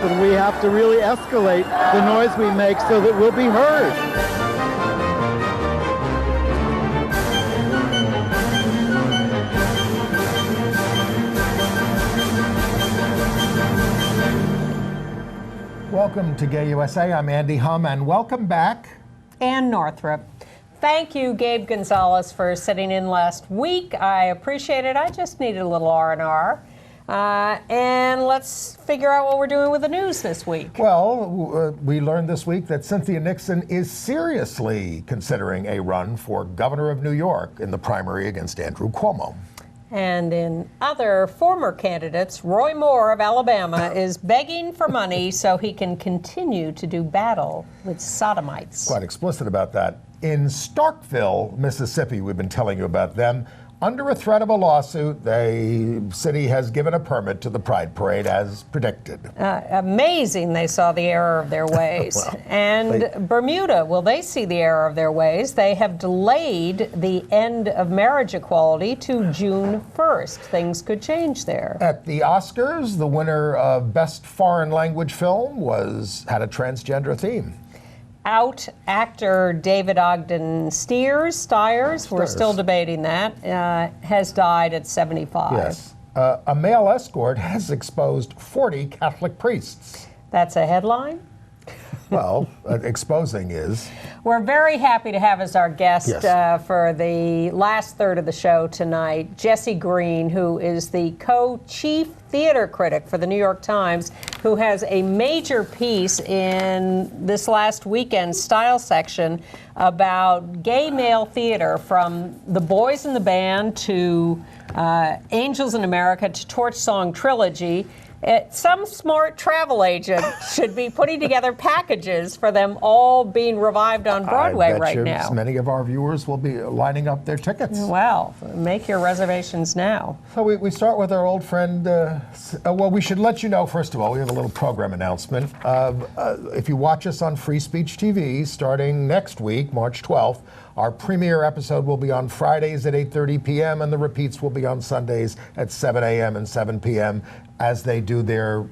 and we have to really escalate the noise we make so that we'll be heard. Welcome to Gay USA. I'm Andy Humm, and welcome back, Ann Northrup. Thank you, Gabe Gonzalez, for sitting in last week. I appreciate it. I just needed a little R&R. And let's figure out what we're doing with the news this week. Well, we learned this week that Cynthia Nixon is seriously considering a run for governor of New York in the primary against Andrew Cuomo. And in other former candidates, Roy Moore of Alabama is begging for money so he can continue to do battle with sodomites. Quite explicit about that. In Starkville, Mississippi, we've been telling you about them. Under a threat of a lawsuit, the city has given a permit to the Pride Parade as predicted. Amazing they saw the error of their ways. Well, Bermuda, will they see the error of their ways? They have delayed the end of marriage equality to June 1st. Things could change there. At the Oscars, the winner of Best Foreign Language Film had a transgender theme. Out actor David Ogden Stiers, we're still debating that, has died at 75. Yes. A male escort has exposed 40 Catholic priests. That's a headline? Well, exposing is. We're very happy to have as our guest for the last third of the show tonight, Jesse Green, who is the co-chief theater critic for the New York Times, who has a major piece in this last weekend's style section about gay male theater, from The Boys in the Band to Angels in America to Torch Song Trilogy. Some smart travel agent should be putting together packages for them all being revived on Broadway right now. Many of our viewers will be lining up their tickets. Well, make your reservations now. So we start with our old friend. Well, we should let you know, first of all, we have a little program announcement. If you watch us on Free Speech TV, starting next week, March 12th, our premiere episode will be on Fridays at 8:30 p.m. and the repeats will be on Sundays at 7 a.m. and 7 p.m. as they do their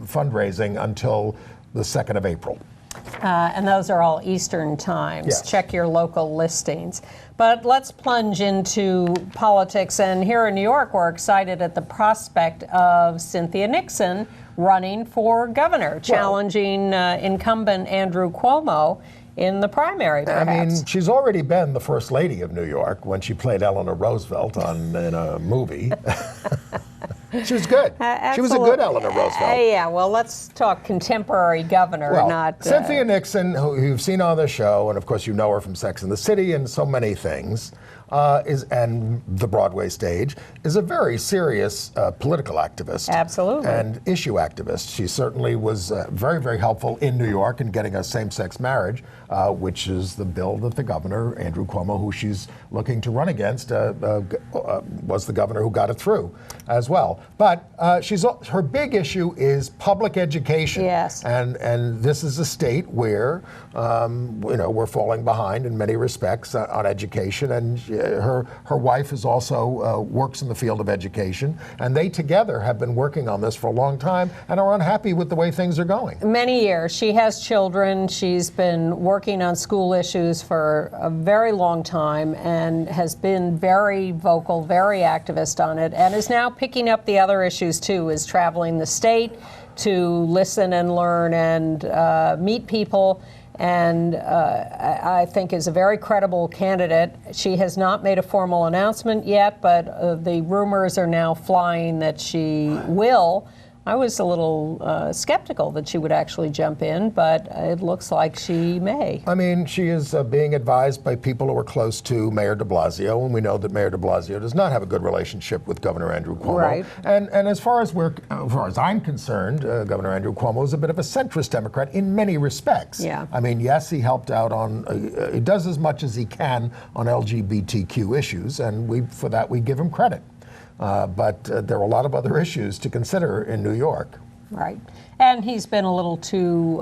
fundraising until the 2nd of April. And those are all Eastern times. Yes. Check your local listings. But let's plunge into politics. And here in New York, we're excited at the prospect of Cynthia Nixon running for governor, challenging incumbent Andrew Cuomo in the primary, perhaps. I mean, she's already been the First Lady of New York when she played Eleanor Roosevelt in a movie. She was good. She was a good Eleanor Roosevelt. Yeah, well, let's talk contemporary governor, not... Cynthia Nixon, who you've seen on the show, and of course you know her from Sex and the City and so many things, and the Broadway stage, is a very serious political activist. Absolutely. And issue activist. She certainly was very, very helpful in New York in getting us same-sex marriage, which is the bill that the governor, Andrew Cuomo, who she's looking to run against, was the governor who got it through as well. But her big issue is public education. Yes. And this is a state where, we're falling behind in many respects on education, and her wife is also works in the field of education, and they together have been working on this for a long time and are unhappy with the way things are going. Many years. She has children. She's been working on school issues for a very long time and has been very vocal, very activist on it, and is now picking up the other issues too, is traveling the state to listen and learn and meet people, and I think is a very credible candidate. She has not made a formal announcement yet, but the rumors are now flying that she will. I was a little skeptical that she would actually jump in, but it looks like she may. I mean, she is being advised by people who are close to Mayor de Blasio, and we know that Mayor de Blasio does not have a good relationship with Governor Andrew Cuomo. Right. And as far as I'm concerned, Governor Andrew Cuomo is a bit of a centrist Democrat in many respects. Yeah. I mean, yes, he helped out on, he does as much as he can on LGBTQ issues, and for that we give him credit. But there are a lot of other issues to consider in New York. Right. And he's been a little too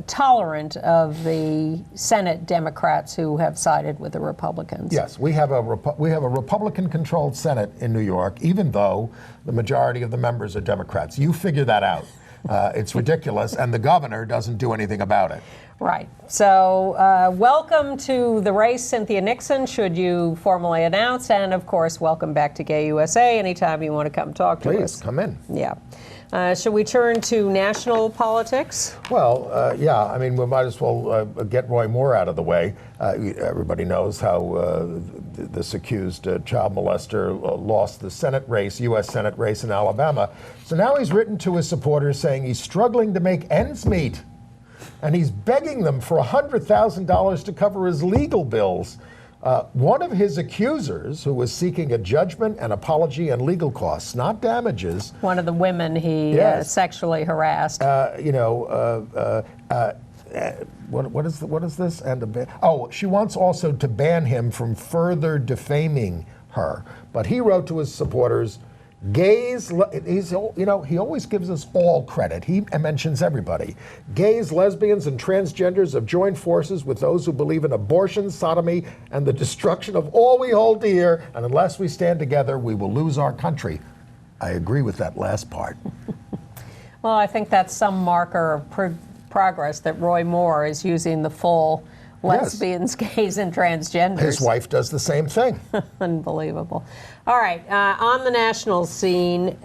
tolerant of the Senate Democrats who have sided with the Republicans. Yes, we have a Republican-controlled Senate in New York, even though the majority of the members are Democrats. You figure that out. It's ridiculous, and the governor doesn't do anything about it. Right. So welcome to the race, Cynthia Nixon, should you formally announce. And, of course, welcome back to Gay USA anytime you want to come talk to us. Please, come in. Yeah. Should we turn to national politics? Well, yeah, I mean, we might as well get Roy Moore out of the way. Everybody knows how this accused child molester lost the Senate race, U.S. Senate race in Alabama. So now he's written to his supporters saying he's struggling to make ends meet. And he's begging them for $100,000 to cover his legal bills. One of his accusers, who was seeking a judgment, an apology, and legal costs, not damages. One of the women he sexually harassed. What is this? She wants also to ban him from further defaming her. But he wrote to his supporters, gays, he always gives us all credit. He mentions everybody. Gays, lesbians, and transgenders have joined forces with those who believe in abortion, sodomy, and the destruction of all we hold dear. And unless we stand together, we will lose our country. I agree with that last part. Well, I think that's some marker of progress that Roy Moore is using the full lesbians, gays, and transgenders. His wife does the same thing. Unbelievable. All right, on the national scene,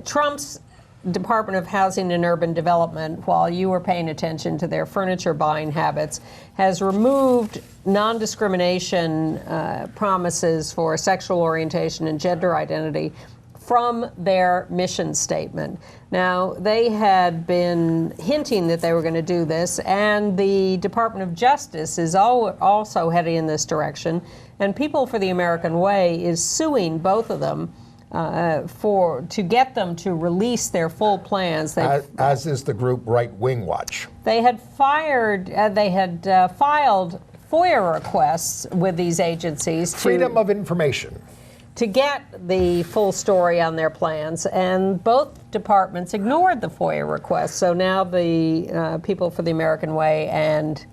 Trump's Department of Housing and Urban Development, while you were paying attention to their furniture buying habits, has removed non-discrimination promises for sexual orientation and gender identity from their mission statement. Now, they had been hinting that they were going to do this, and the Department of Justice is also heading in this direction, and People for the American Way is suing both of them to get them to release their full plans. As is the group Right Wing Watch. They had filed FOIA requests with these agencies. Freedom of information. To get the full story on their plans, and both departments ignored the FOIA request. So now the People for the American Way and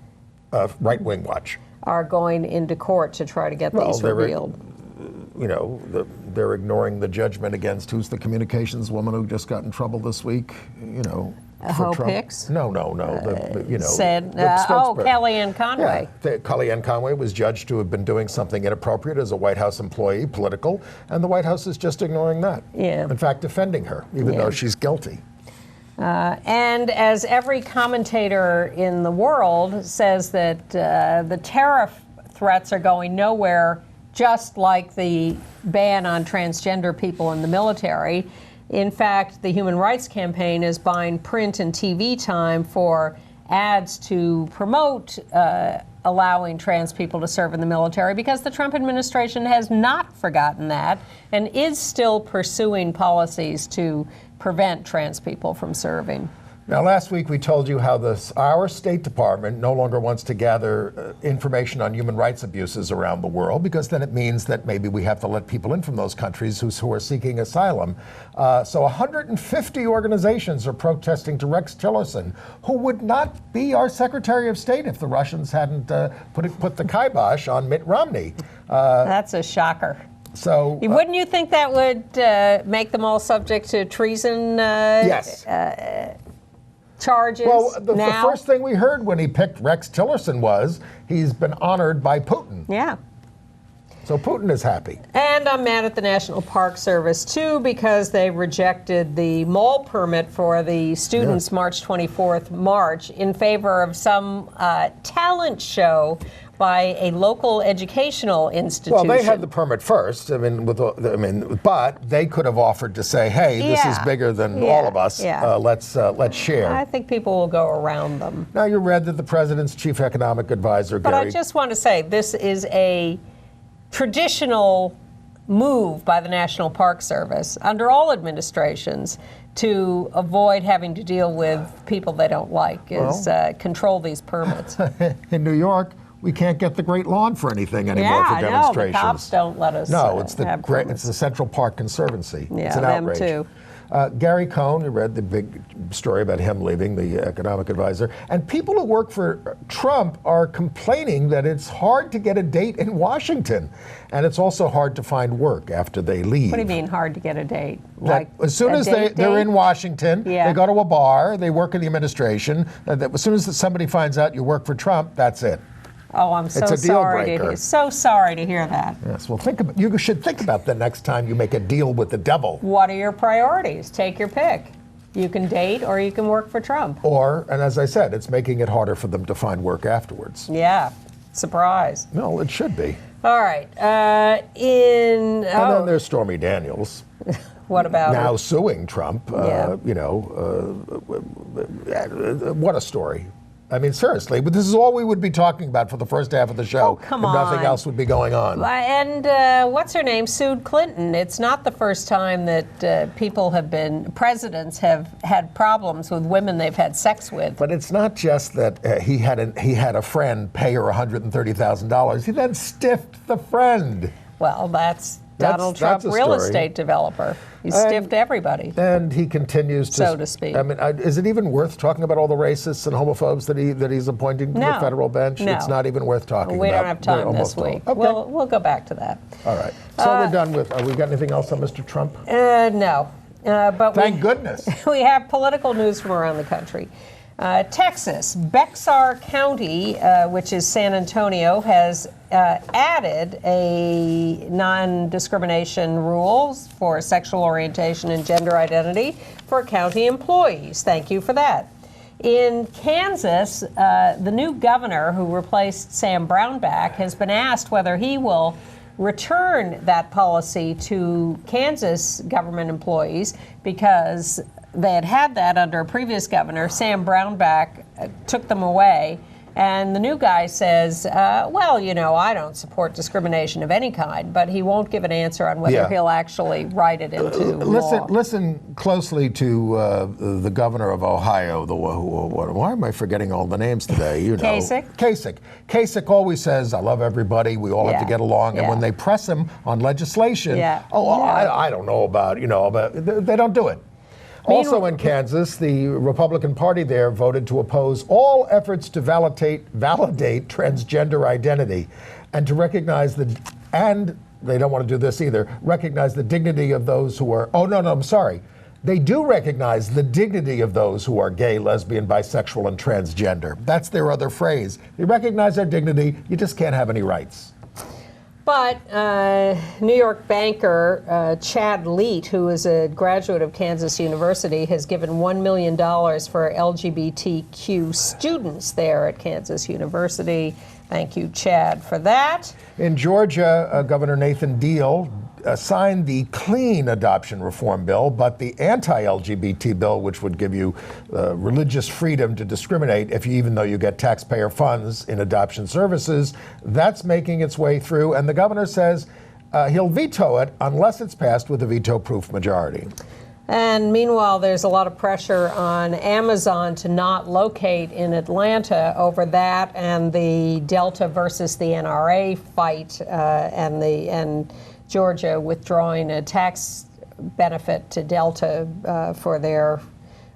Right Wing Watch are going into court to try to get these revealed. They're ignoring the judgment against who's the communications woman who just got in trouble this week. Hope Hicks? No. Said, Kellyanne Conway. Yeah, Kellyanne Conway was judged to have been doing something inappropriate as a White House employee, political, and the White House is just ignoring that. Yeah. In fact, defending her, even though she's guilty. And as every commentator in the world says that the tariff threats are going nowhere, just like the ban on transgender people in the military. In fact, the Human Rights Campaign is buying print and TV time for ads to promote allowing trans people to serve in the military, because the Trump administration has not forgotten that and is still pursuing policies to prevent trans people from serving. Now, last week we told you how our State Department no longer wants to gather information on human rights abuses around the world, because then it means that maybe we have to let people in from those countries who are seeking asylum. So 150 organizations are protesting to Rex Tillerson, who would not be our Secretary of State if the Russians hadn't put the kibosh on Mitt Romney. That's a shocker. So wouldn't you think that would make them all subject to treason? Yes. Charges. Well, the first thing we heard when he picked Rex Tillerson was he's been honored by Putin. Yeah. So Putin is happy. And I'm mad at the National Park Service, too, because they rejected the mall permit for the students' March 24th march in favor of some talent show by a local educational institution. Well, they had the permit first. But they could have offered to say, "Hey, this is bigger than all of us. Let's share." I think people will go around them. Now, you read that the president's chief economic advisor, But I just want to say, this is a traditional move by the National Park Service under all administrations to avoid having to deal with people they don't like, control these permits. In New York, we can't get the Great Lawn for anything anymore for demonstrations. No, the cops don't let us. No, it's the Central Park Conservancy. Yeah, it's an them outrage. too. Gary Cohn, you read the big story about him leaving, the economic advisor. And people who work for Trump are complaining that it's hard to get a date in Washington. And it's also hard to find work after they leave. What do you mean hard to get a date? Like as soon as they're in Washington, Yeah. they go to a bar, they work in the administration. As soon as somebody finds out you work for Trump, that's it. Oh, I'm so It's a deal sorry breaker. so sorry to hear that. Yes, well, you should think about that next time you make a deal with the devil. What are your priorities? Take your pick. You can date or you can work for Trump. Or, and as I said, it's making it harder for them to find work afterwards. Yeah, surprise. No, it should be. All right. And then there's Stormy Daniels. What about now her? suing Trump. Yeah. What a story. I mean, seriously, but this is all we would be talking about for the first half of the show. Oh, come if nothing on. else would be going on. And what's her name? Sued Clinton. It's not the first time that presidents have had problems with women they've had sex with. But it's not just that he had a friend pay her $130,000. He then stiffed the friend. Well, that's Donald Trump, a real story. estate developer. He stiffed everybody. And he continues to, so to speak. I mean, is it even worth talking about all the racists and homophobes that he's appointing to the federal bench? No. It's not even worth talking We about. don't have time this Almost week. all. Okay. We'll go back to that. All right. So we're done with. We got anything else on Mr. Trump? No. But Thank goodness. We have political news from around the country. Texas, Bexar County, which is San Antonio, has added a non-discrimination rules for sexual orientation and gender identity for county employees. Thank you for that. In Kansas, the new governor who replaced Sam Brownback has been asked whether he will return that policy to Kansas government employees because they had that under a previous governor. Sam Brownback took them away. And the new guy says, well, I don't support discrimination of any kind, but he won't give an answer on whether he'll actually write it into law. Listen closely to the governor of Ohio. Why am I forgetting all the names today? Kasich. Kasich always says, I love everybody. We all have to get along. And when they press him on legislation, I don't know about, but they don't do it. Also in Kansas, the Republican Party there voted to oppose all efforts to validate transgender identity and to recognize and they don't want to do this either, recognize the dignity of those who are, I'm sorry. They do recognize the dignity of those who are gay, lesbian, bisexual, and transgender. That's their other phrase. They recognize their dignity, you just can't have any rights. But New York banker Chad Leet, who is a graduate of Kansas University, has given $1 million for LGBTQ students there at Kansas University. Thank you, Chad, for that. In Georgia, Governor Nathan Deal signed the clean adoption reform bill, but the anti-LGBT bill, which would give you religious freedom to discriminate even though you get taxpayer funds in adoption services, that's making its way through. And the governor says he'll veto it unless it's passed with a veto-proof majority. And meanwhile, there's a lot of pressure on Amazon to not locate in Atlanta over that and the Delta versus the NRA fight and Georgia withdrawing a tax benefit to Delta for their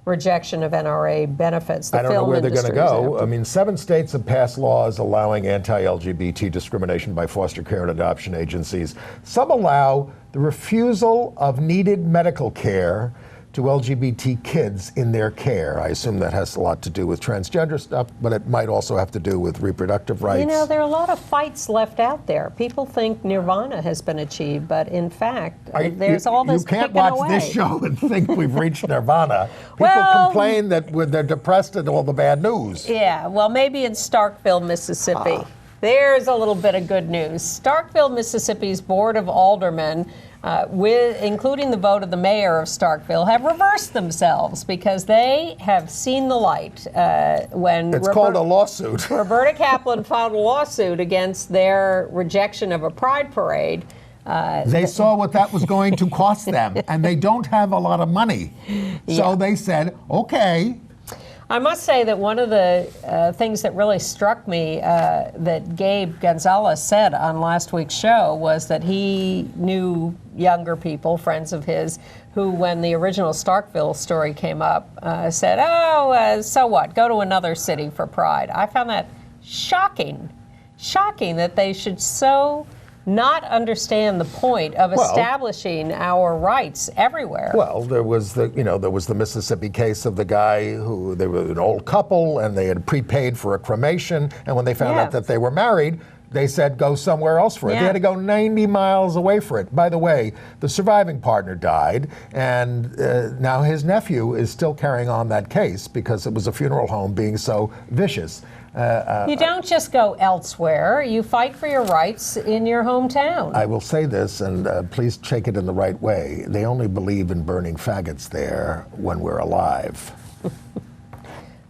rejection of NRA benefits. I don't know where they're going to go. I mean, 7 states have passed laws allowing anti-LGBT discrimination by foster care and adoption agencies. Some allow the refusal of needed medical care to LGBT kids in their care. I assume that has a lot to do with transgender stuff, but it might also have to do with reproductive rights. There are a lot of fights left out there. People think nirvana has been achieved, but in fact, there's all this You can't picking watch away. this show and think we've reached nirvana. People complain that they're depressed at all the bad news. Yeah, well, maybe in Starkville, Mississippi. There's a little bit of good news. Starkville, Mississippi's Board of Aldermen, including the vote of the mayor of Starkville, have reversed themselves because they have seen the light when it's called a lawsuit. Roberta Kaplan filed a lawsuit against their rejection of a pride parade. They saw what that was going to cost them, and they don't have a lot of money. So they said, okay. I must say that one of the things that really struck me that Gabe Gonzalez said on last week's show was that he knew younger people, friends of his, who, when the original Starkville story came up, said, so what, go to another city for Pride. I found that shocking that they should so not understand the point of establishing our rights everywhere. Well, there was the Mississippi case of the guy who, they were an old couple and they had prepaid for a cremation, and when they found out that they were married, they said go somewhere else for it. They had to go 90 miles away for it. By the way, the surviving partner died, and now his nephew is still carrying on that case because it was a funeral home being so vicious. You don't just go elsewhere. You fight for your rights in your hometown. I will say this, and please take it in the right way. They only believe in burning faggots there when we're alive.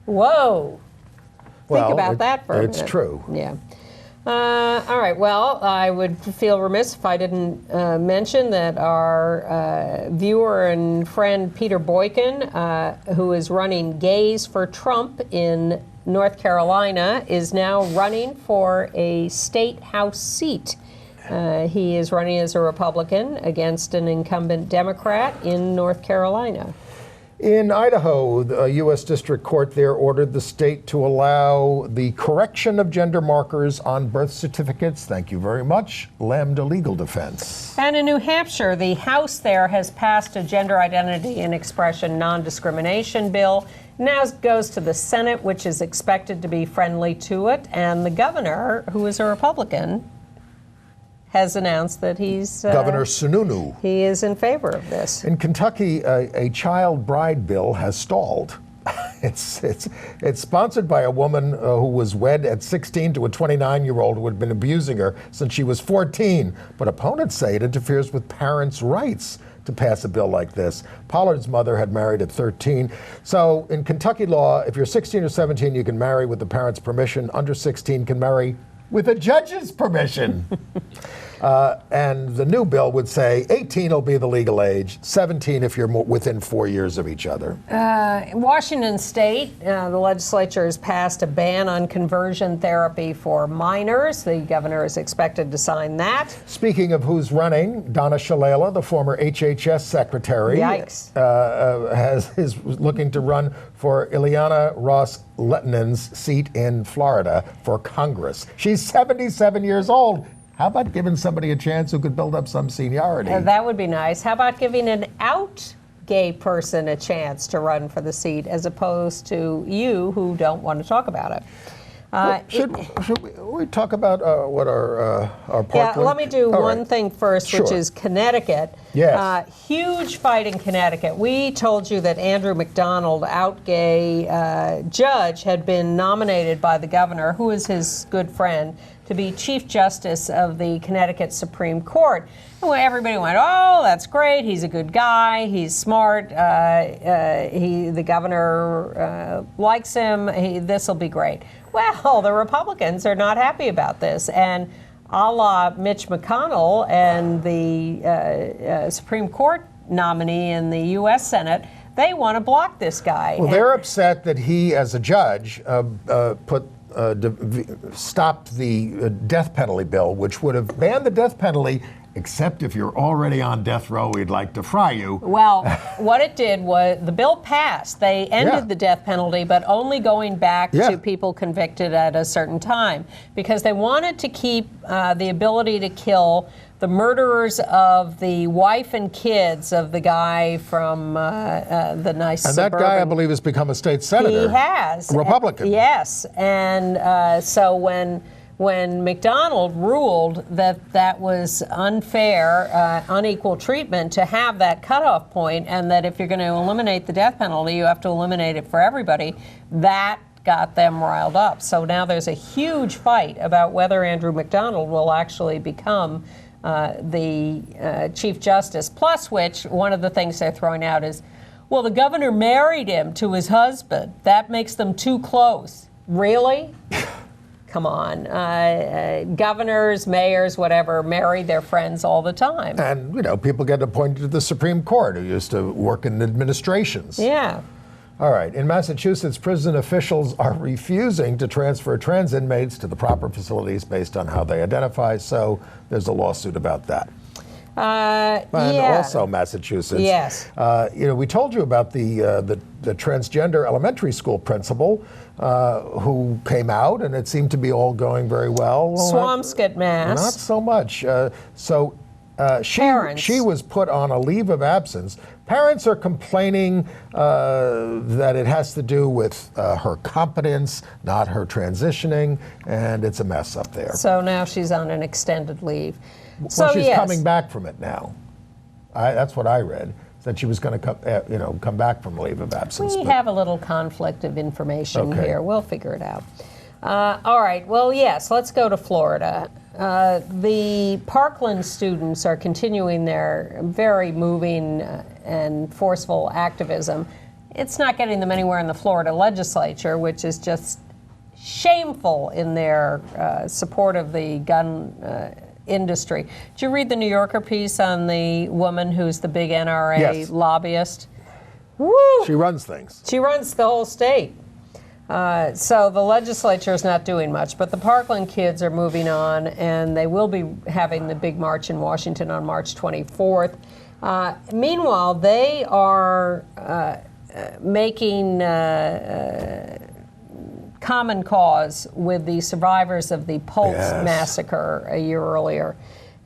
Whoa. Think about that for a minute. It's true. Yeah. All right. Well, I would feel remiss if I didn't mention that our viewer and friend Peter Boykin, who is running Gays for Trump in North Carolina, is now running for a state house seat. He is running as a Republican against an incumbent Democrat in North Carolina. In Idaho, the U.S. District Court there ordered the state to allow the correction of gender markers on birth certificates. Thank you very much. Lambda Legal Defense. And in New Hampshire, the House there has passed a gender identity and expression non-discrimination bill. Now it goes to the Senate, which is expected to be friendly to it. And the governor, who is a Republican, has announced that he's... Governor Sununu. He is in favor of this. In Kentucky, a child bride bill has stalled. It's sponsored by a woman who was wed at 16 to a 29-year-old who had been abusing her since she was 14. But opponents say it interferes with parents' rights to pass a bill like this. Pollard's mother had married at 13. So in Kentucky law, if you're 16 or 17, you can marry with the parents' permission. Under 16 can marry with a judge's permission. And the new bill would say 18 will be the legal age, 17 if you're within 4 years of each other. In Washington State, the legislature has passed a ban on conversion therapy for minors. The governor is expected to sign that. Speaking of who's running, Donna Shalala, the former HHS secretary, is looking to run for Ileana Ross-Lettinen's seat in Florida for Congress. She's 77 years old. How about giving somebody a chance who could build up some seniority? That would be nice. How about giving an out gay person a chance to run for the seat as opposed to you who don't want to talk about it? Should we talk about what our Parkland? Yeah, let me do one thing first, which is Connecticut. Yes. Huge fight in Connecticut. We told you that Andrew McDonald, out gay judge, had been nominated by the governor, who is his good friend, to be Chief Justice of the Connecticut Supreme Court. And everybody went, oh, that's great. He's a good guy. He's smart. The governor likes him. This will be great. Well, the Republicans are not happy about this. And a la Mitch McConnell and the Supreme Court nominee in the U.S. Senate, they want to block this guy. Well, they're upset that he, as a judge, stopped the death penalty bill, which would have banned the death penalty, except if you're already on death row, we'd like to fry you. Well, what it did was the bill passed. They ended the death penalty, but only going back to people convicted at a certain time, because they wanted to keep the ability to kill the murderers of the wife and kids of the guy from the nice And suburban. that guy, I believe, has become a state senator. He has. A Republican. Yes. And so when McDonald ruled that that was unfair, unequal treatment to have that cutoff point, and that if you're going to eliminate the death penalty, you have to eliminate it for everybody, that got them riled up. So now there's a huge fight about whether Andrew McDonald will actually become the Chief Justice, plus which one of the things they're throwing out is, well, the governor married him to his husband. That makes them too close. Really? Come on. Governors, mayors, whatever, marry their friends all the time. And, people get appointed to the Supreme Court who used to work in administrations. Yeah. All right. In Massachusetts, prison officials are refusing to transfer trans inmates to the proper facilities based on how they identify. So there's a lawsuit about that. And also Massachusetts. Yes. We told you about the transgender elementary school principal who came out, and it seemed to be all going very well. Swampscott, Mass. Not so much. She was put on a leave of absence. Parents are complaining that it has to do with her competence, not her transitioning, and it's a mess up there. So now she's on an extended leave. Well, she's coming back from it now. That's what I read. That she was going to come back from leave of absence. We have a little conflict of information here. We'll figure it out. All right. Well, yes. Let's go to Florida. The Parkland students are continuing their very moving and forceful activism. It's not getting them anywhere in the Florida legislature, which is just shameful in their support of the gun industry. Did you read the New Yorker piece on the woman who's the big NRA lobbyist? Woo! She runs things. She runs the whole state. So the legislature is not doing much, but the Parkland kids are moving on, and they will be having the big march in Washington on March 24th. Meanwhile, they are making common cause with the survivors of the Pulse massacre a year earlier.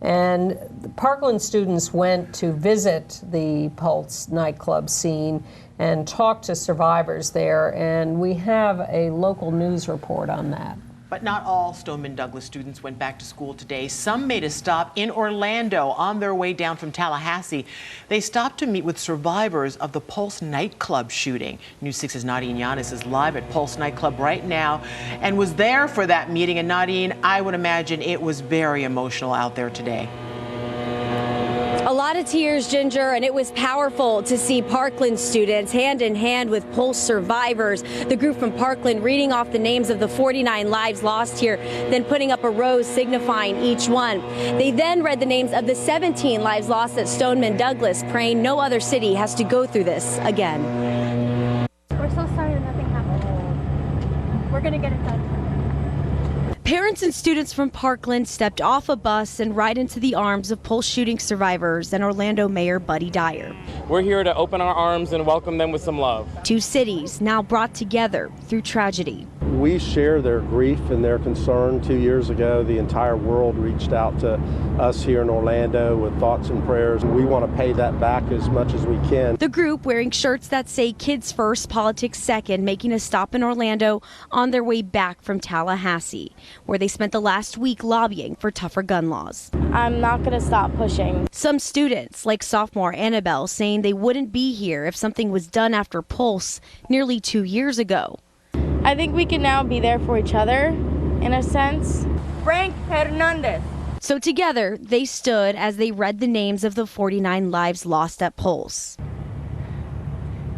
And the Parkland students went to visit the Pulse nightclub scene and talk to survivors there, and we have a local news report on that. But not all Stoneman Douglas students went back to school today. Some made a stop in Orlando on their way down from Tallahassee. They stopped to meet with survivors of the Pulse nightclub shooting. News 6's Nadine Yanis is live at Pulse nightclub right now and was there for that meeting. And Nadine, I would imagine it was very emotional out there today. A lot of tears, Ginger, and it was powerful to see Parkland students hand in hand with Pulse survivors. The group from Parkland reading off the names of the 49 lives lost here, then putting up a rose signifying each one. They then read the names of the 17 lives lost at Stoneman Douglas, praying no other city has to go through this again. We're so sorry that nothing happened. We're going to get it done. Parents and students from Parkland stepped off a bus and right into the arms of Pulse shooting survivors and Orlando Mayor Buddy Dyer. We're here to open our arms and welcome them with some love. Two cities now brought together through tragedy. We share their grief and their concern. 2 years ago, the entire world reached out to us here in Orlando with thoughts and prayers. We want to pay that back as much as we can. The group, wearing shirts that say Kids First, Politics Second, making a stop in Orlando on their way back from Tallahassee, where they spent the last week lobbying for tougher gun laws. I'm not going to stop pushing. Some students, like sophomore Annabelle, saying they wouldn't be here if something was done after Pulse nearly 2 years ago. I think we can now be there for each other, in a sense. Frank Hernandez. So together, they stood as they read the names of the 49 lives lost at Pulse.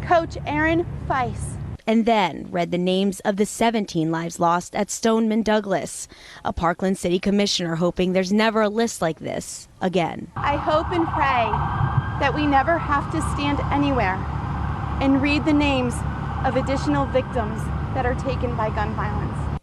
Coach Aaron Feist. And then read the names of the 17 lives lost at Stoneman Douglas, a Parkland City Commissioner hoping there's never a list like this again. I hope and pray that we never have to stand anywhere and read the names of additional victims that are taken by gun violence.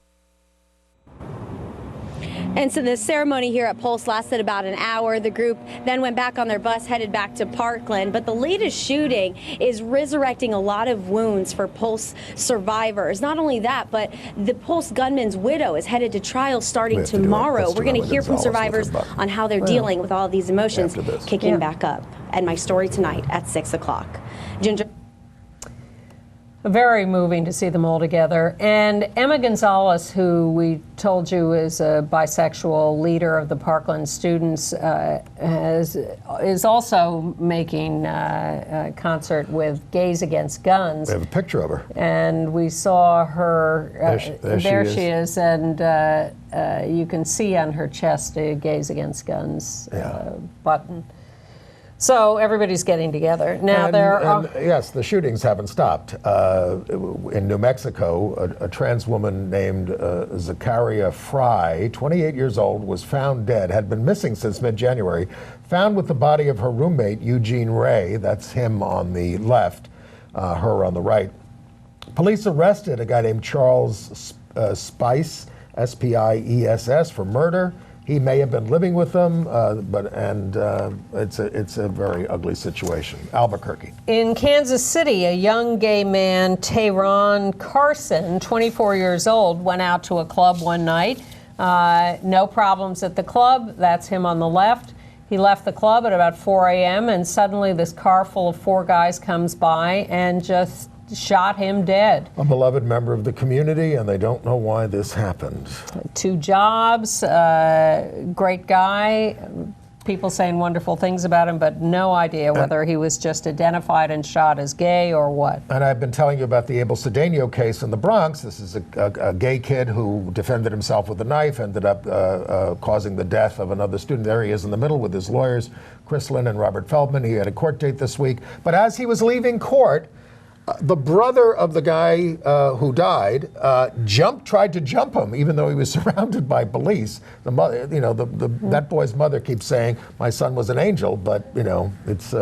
And so the ceremony here at Pulse lasted about an hour. The group then went back on their bus, headed back to Parkland. But the latest shooting is resurrecting a lot of wounds for Pulse survivors. Not only that, but the Pulse gunman's widow is headed to trial starting tomorrow. We're going to hear from survivors on how they're dealing with all of these emotions kicking back up. And my story tonight at 6 o'clock. Ginger. Very moving to see them all together. And Emma Gonzalez, who we told you is a bisexual leader of the Parkland students, is also making a concert with Gays Against Guns. We have a picture of her. And we saw her, there she is, and you can see on her chest a Gays Against Guns button. So everybody's getting together. Now yes, the shootings haven't stopped. In New Mexico, a trans woman named Zakaria Fry, 28 years old, was found dead, had been missing since mid-January, found with the body of her roommate, Eugene Ray, that's him on the left, her on the right, Police arrested a guy named Charles Spiess, S-P-I-E-S-S, for murder. He may have been living with them, it's a very ugly situation. Albuquerque. In Kansas City, a young gay man, Tayron Carson, 24 years old, went out to a club one night. No problems at the club. That's him on the left. He left the club at about 4 a.m. and suddenly this car full of 4 guys comes by and just shot him dead. A beloved member of the community, and they don't know why this happened. 2 jobs, great guy, people saying wonderful things about him, but no idea whether he was just identified and shot as gay or what. And I've been telling you about the Abel Cedeno case in the Bronx. This is a gay kid who defended himself with a knife, ended up causing the death of another student. There he is in the middle with his lawyers, Chris Lynn and Robert Feldman. He had a court date this week. But as he was leaving court, the brother of the guy who died tried to jump him, even though he was surrounded by police. The mother, that boy's mother keeps saying, "My son was an angel," but it's.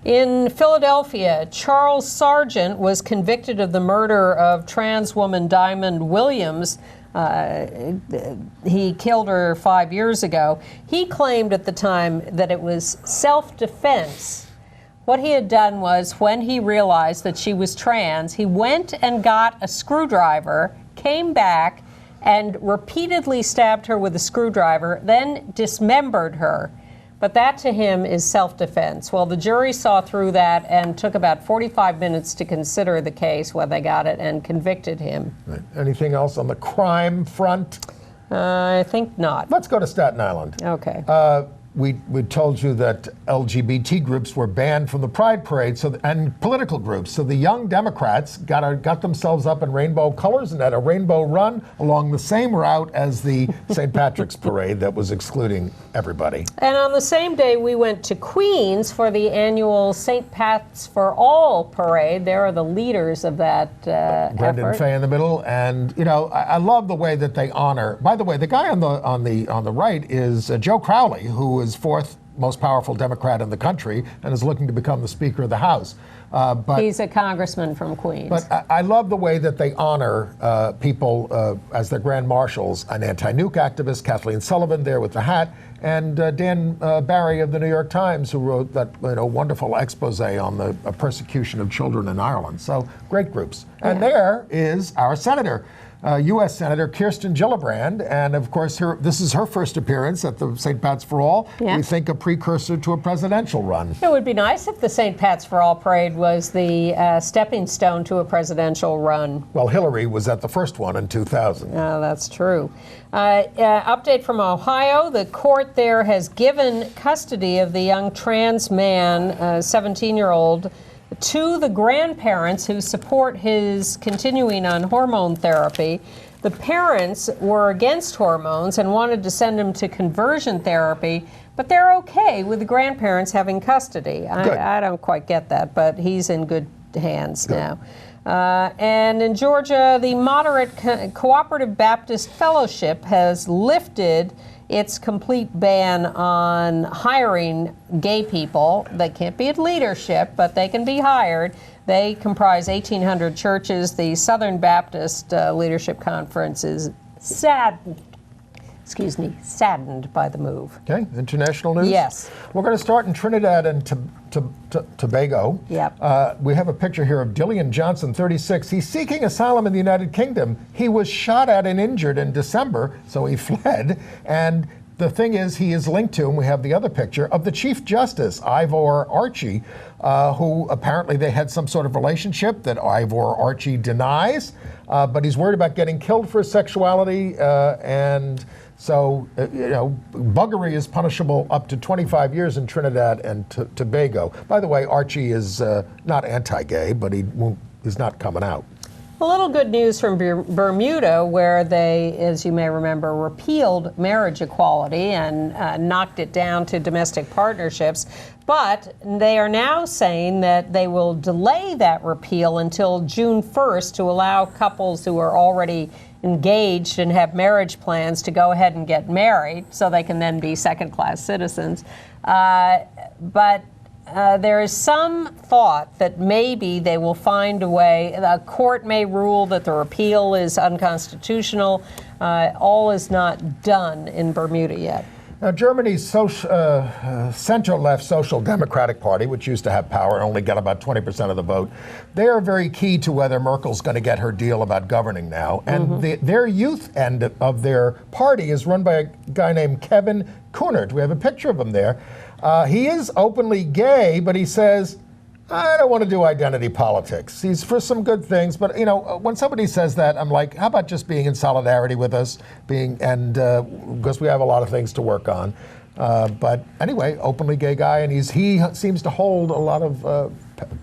In Philadelphia, Charles Sargent was convicted of the murder of trans woman Diamond Williams. He killed her 5 years ago. He claimed at the time that it was self-defense. What he had done was, when he realized that she was trans, he went and got a screwdriver, came back, and repeatedly stabbed her with a screwdriver, then dismembered her. But that to him is self-defense. Well, the jury saw through that and took about 45 minutes to consider the case when they got it and convicted him. Right. Anything else on the crime front? I think not. Let's go to Staten Island. Okay. We told you that LGBT groups were banned from the Pride Parade, and political groups. So the Young Democrats got themselves up in rainbow colors and had a rainbow run along the same route as the St. Patrick's Parade that was excluding everybody. And on the same day, we went to Queens for the annual St. Pat's for All Parade. There are the leaders of that Brendan effort. Fay in the middle, and I love the way that they honor. By the way, the guy on the right is Joe Crowley, who is 4th most powerful Democrat in the country and is looking to become the Speaker of the House. But he's a congressman from Queens. But I love the way that they honor people as their grand marshals. An anti-nuke activist, Kathleen Sullivan, there with the hat, and Dan Barry of the New York Times, who wrote that wonderful expose on the persecution of children in Ireland. So great groups. And there is our senator. U.S. Senator Kirsten Gillibrand, and of course this is her first appearance at the St. Pat's for All. Yeah. We think a precursor to a presidential run. It would be nice if the St. Pat's for All parade was the stepping stone to a presidential run. Well, Hillary was at the first one in 2000. Oh, that's true. Update from Ohio. The court there has given custody of the young trans man, 17-year-old, to the grandparents who support his continuing on hormone therapy. The parents were against hormones and wanted to send him to conversion therapy, but they're okay with the grandparents having custody. I don't quite get that, but he's in good hands now. And in Georgia, the Moderate Cooperative Baptist Fellowship has lifted its complete ban on hiring gay people. They can't be in leadership, but they can be hired. They comprise 1,800 churches. The Southern Baptist Leadership Conference is saddened by the move. Okay, international news? Yes. We're going to start in Trinidad and Tobago. Yep. We have a picture here of Dillian Johnson, 36. He's seeking asylum in the United Kingdom. He was shot at and injured in December, so he fled. And the thing is, he is linked to, and we have the other picture, of the Chief Justice, Ivor Archie, who apparently they had some sort of relationship that Ivor Archie denies, but he's worried about getting killed for his sexuality, and so, buggery is punishable up to 25 years in Trinidad and Tobago. By the way, Archie is not anti-gay, but he's not coming out. A little good news from Bermuda, where they, as you may remember, repealed marriage equality and knocked it down to domestic partnerships. But they are now saying that they will delay that repeal until June 1st to allow couples who are already engaged and have marriage plans to go ahead and get married so they can then be second-class citizens. But there is some thought that maybe they will find a way. A court may rule that the repeal is unconstitutional. All is not done in Bermuda yet. Now, Germany's center-left Social Democratic Party, which used to have power and only got about 20% of the vote, they are very key to whether Merkel's going to get her deal about governing now. And their youth end of their party is run by a guy named Kevin Kühnert. We have a picture of him there. He is openly gay, but he says, I don't want to do identity politics. He's for some good things, but when somebody says that, I'm like, how about just being in solidarity with us, because we have a lot of things to work on. But anyway, openly gay guy, and he seems to hold a lot of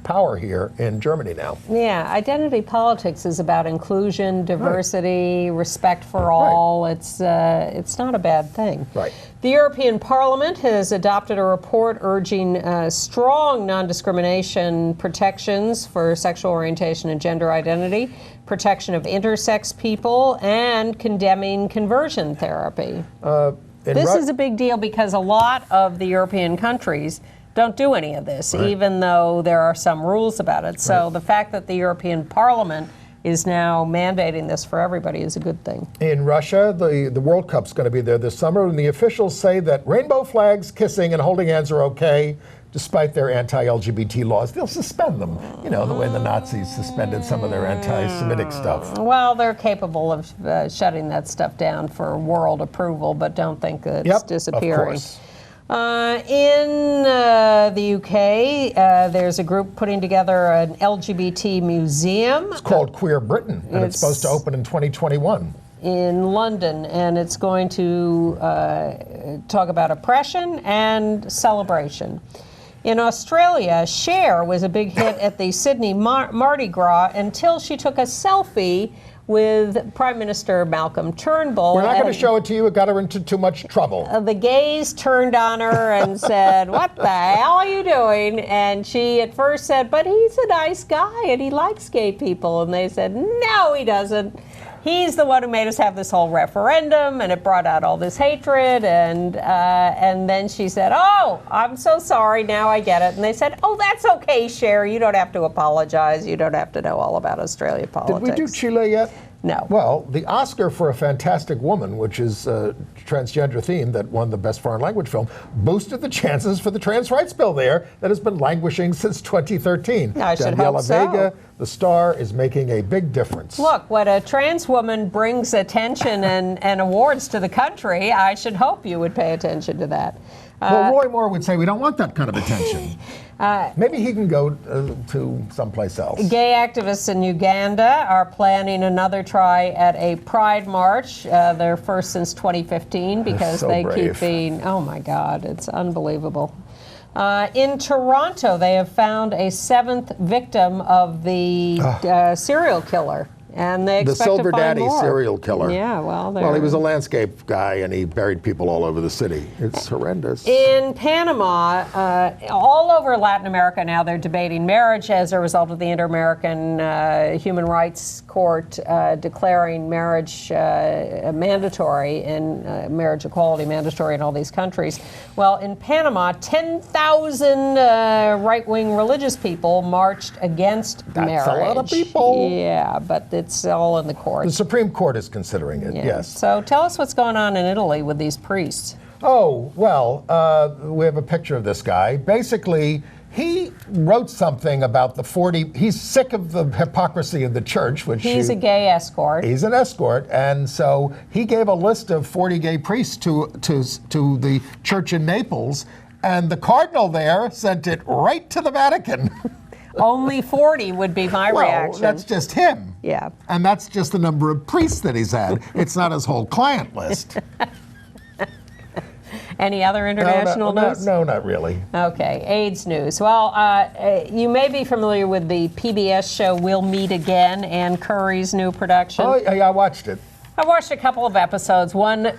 power here in Germany now. Yeah, identity politics is about inclusion, diversity, respect for all. Right. It's not a bad thing. Right. The European Parliament has adopted a report urging strong non-discrimination protections for sexual orientation and gender identity, protection of intersex people, and condemning conversion therapy. This is a big deal because a lot of the European countries don't do any of this, even though there are some rules about it. So the fact that the European Parliament is now mandating this for everybody is a good thing. In Russia, the World Cup's going to be there this summer, and the officials say that rainbow flags, kissing, and holding hands are okay, despite their anti-LGBT laws. They'll suspend them, the way the Nazis suspended some of their anti-Semitic stuff. Well, they're capable of shutting that stuff down for world approval, but don't think that it's disappearing. Of course. In the UK, there's a group putting together an LGBT museum. It's called Queer Britain, and it's supposed to open in 2021. In London, and it's going to talk about oppression and celebration. In Australia, Cher was a big hit at the Sydney Mardi Gras until she took a selfie with Prime Minister Malcolm Turnbull. We're not going to show it to you. It got her into too much trouble. The gays turned on her and said, what the hell are you doing? And she at first said, but he's a nice guy and he likes gay people. And they said, no, he doesn't. He's the one who made us have this whole referendum, and it brought out all this hatred. And then she said, oh, I'm so sorry. Now I get it. And they said, oh, that's okay, Cher. You don't have to apologize. You don't have to know all about Australia politics. Did we do Chile yet? No. Well, the Oscar for A Fantastic Woman, which is transgender-themed, that won the Best Foreign Language Film, boosted the chances for the trans rights bill there that has been languishing since 2013. I should hope so. Daniela Vega, the star, is making a big difference. Look, when a trans woman brings attention and awards to the country, I should hope you would pay attention to that. Well, Roy Moore would say we don't want that kind of attention. Maybe he can go to someplace else. Gay activists in Uganda are planning another try at a Pride March, their first since 2015, because they keep being, oh my God, it's unbelievable. In Toronto, they have found a 7th victim of the serial killer. And they expect the Silver to find Daddy more. Serial killer. Yeah, well, he was a landscape guy, and he buried people all over the city. It's horrendous. In Panama, all over Latin America now, they're debating marriage as a result of the Inter-American Human Rights Court declaring marriage mandatory and marriage equality mandatory in all these countries. Well, in Panama, 10,000 right-wing religious people marched against marriage. That's a lot of people. Yeah, but it's all in the court. The Supreme Court is considering it, yes. So tell us what's going on in Italy with these priests. Oh, well, we have a picture of this guy. Basically, he wrote something about the 40, he's sick of the hypocrisy of the church, which he's a gay escort. He's an escort, and so he gave a list of 40 gay priests to the church in Naples, and the cardinal there sent it right to the Vatican. Only 40 would be my reaction. That's just him. Yeah. And that's just the number of priests that he's had. It's not his whole client list. Any other international news? No, not really. Okay, AIDS news. Well, you may be familiar with the PBS show We'll Meet Again, Ann Curry's new production. Oh, yeah, I watched it. I watched a couple of episodes. One,